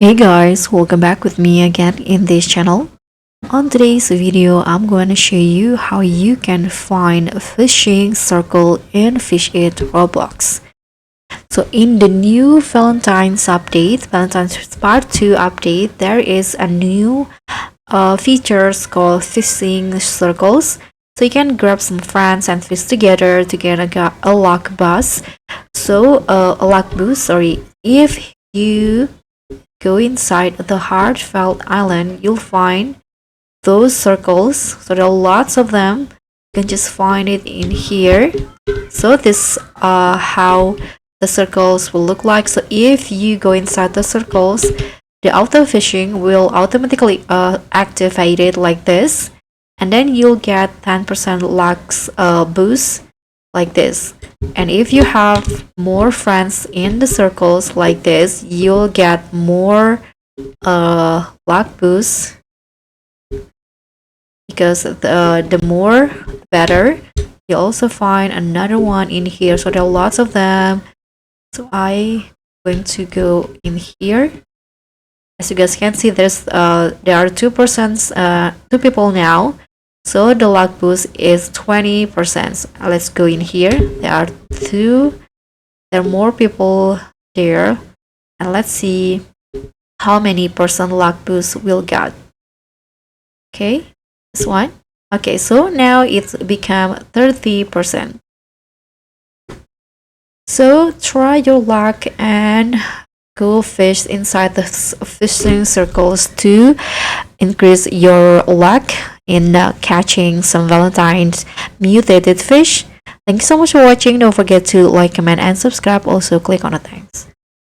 Hey guys, welcome back with me again in this channel. On today's video, I'm going to show you how you can find a fishing circle in Fish It Roblox. So in the new Valentine's update, Valentine's Part 2 update, there is a new features called fishing circles. So you can grab some friends and fish together to get a luck boost. A luck boost, sorry. If you go inside the heartfelt island, you'll find those circles. So there are lots of them. You can just find it in here. So this how the circles will look like. So if you go inside the circles, the auto fishing will automatically activate it like this, and then you'll get 10% luck boost like this. And if you have more friends in the circles like this, you'll get more luck boost, because the more better. You also find another one in here, so there are lots of them. So I'm going to go in here. As you guys can see, there are 2 people now. So the luck boost is 20%. Let's go in here. There are more people there, and let's see how many percent luck boost we'll get. Okay, this one. Okay, so now it's become 30%. So try your luck and go fish inside the fishing circles to increase your luck in catching some Valentine's mutated fish. Thank you so much for watching. Don't forget to like, comment, and subscribe. Also, click on the thanks.